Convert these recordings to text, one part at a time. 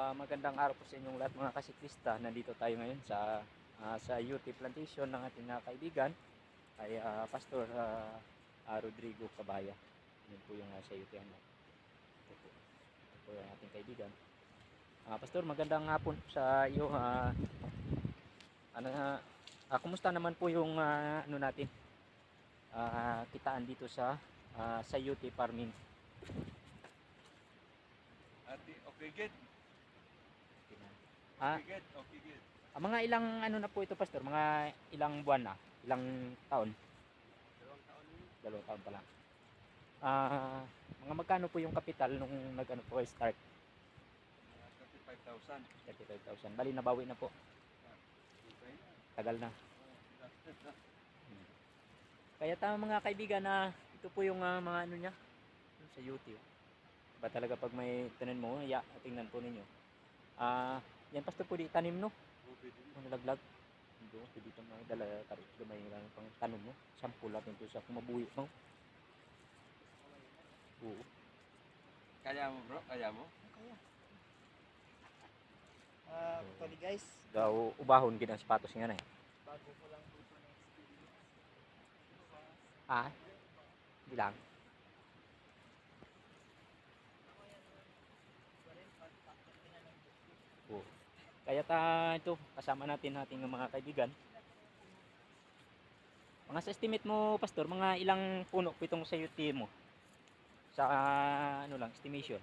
Magandang araw po sa inyong lahat mga kasiklista. Nandito tayo ngayon sa UT Plantation ng ating kaibigan ay Pastor Rodrigo Cabaya. Yun po yung sa UT ano. Ito po yung ating kaibigan. Pastor, magandang hapon sa iyo. Kumusta naman po yung ano natin? Kitaan dito sa UT farming. Okay, good. Ah, Okay, good. Okay, good. mga ilang ano na po ito, Pastor? Mga ilang buwan na? Ilang taon? 2 taon yun. 2 taon pa lang. Mga magkano po yung kapital nung nag-ano po kayo start? 35,000. 35,000. Bali nabawi na po. Okay. Tagal na. Kaya tama mga kaibigan na ito po yung mga ano niya sa YouTube. Ba talaga pag may tanim mo, tingnan po ninyo. Yan Pastor po di tanim no? Okay din. Nalaglag. Hindi, pwede ito mga dala tarik gamay lang pang tanong mo. Sample natin ito sa kumabuhi mo. Oo. Kaya mo bro? Kaya mo? Kaya. Actually guys, Daw ubahon gid ang sapatos nga na eh. bago ko lang dito na experience. Hindi lang. Oo. Kaya ito kasama natin ating mga kaibigan. Mga sa estimate mo, Pastor, mga ilang puno po itong sa UT mo? Sa ano lang, estimation.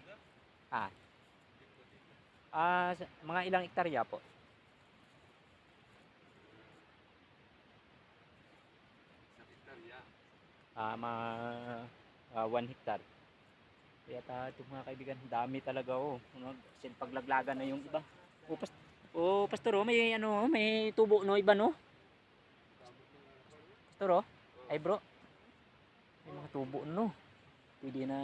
Mga ilang hektarya po? Sa Victoria. Mga 1 hectare. Kaya ito mga kaibigan, dami talaga Kasi paglaglagan na yung iba. Pastor, may ano, may tubo no iba no? Pastor, ay bro. May mga tubo no. Pwede na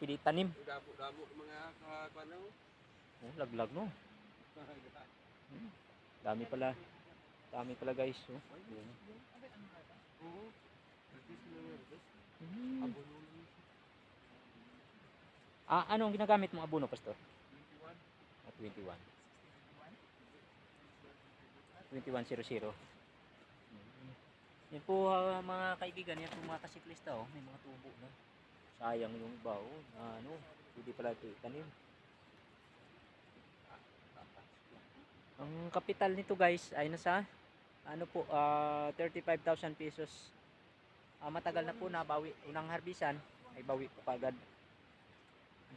pwede tanim. Damo mga kakano. Laglag no. Dami pala. Dami pala guys. Oo. Anong ginagamit mong abono, Pastor? 21. 2100. Yan po mga kaibigan, yan po mga kasiklista may mga tubo na. Sayang yung iba pwede pala ito itanim. Ang kapital nito guys ay nasa 35,000 pesos. Matagal na po nabawi. Unang harbisan ay bawi po kagad.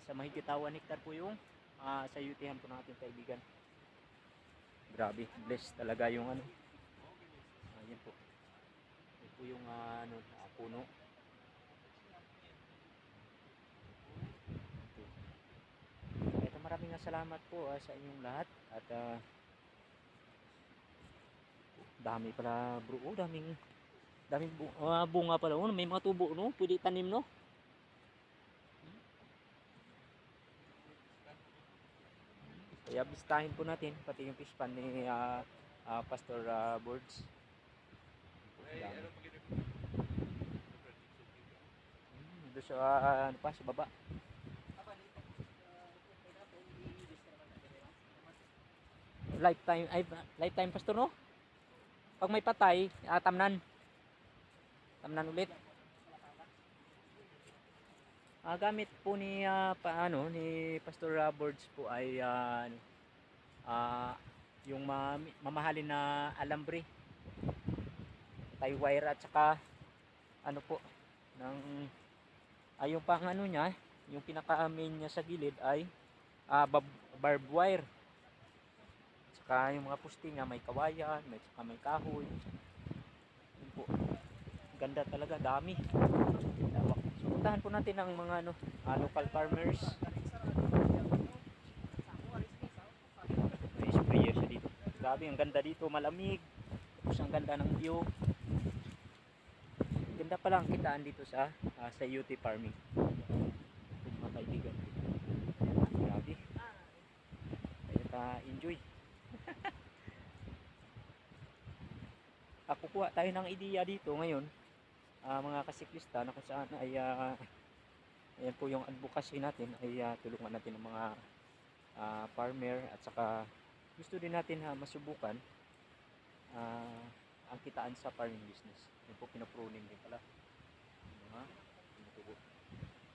Sa mahigit 1 hektar po yung sa UThan po ng ating kaibigan. Grabe, blessed talaga yung yan po. Yan po yung puno. Ito, maraming salamat po sa inyong lahat at dami pala bro, daming bunga pala may mga tubo no, pwede tanim no. Kaya bistahin po natin pati yung fish pan ni Pastor Boards. Doon sa sa baba. Lifetime Pastor no? Pag may patay, tamnan ulit. Gamit po ni ni Pastor Boards po ay yung mamahalin na alambre, tie wire at saka po ng yung pang niya, yung pinaka main niya sa gilid ay barbed wire. Saka yung mga puste niya may kawayan, may kahoy. Yun po. Ganda talaga, dami. So puntahan po natin ang mga local farmers. May sprayer siya dito. Grabe, ang ganda dito, malamig. Tapos ang ganda ng view. Ganda pa lang kitaan dito sa UT farming. Mga kaibigan. Grabe. Kaya enjoy. Kukuha tayo ng ideya dito ngayon, mga kasiklista, na kung saan ay ayan po yung advocacy natin ay tulungan natin ng mga farmer at saka gusto din natin masubukan ang kitaan sa farming business. Yun po, pinapruning din pala. Mga tinutubo.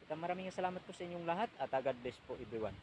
Maraming salamat po sa inyong lahat at God bless po everyone.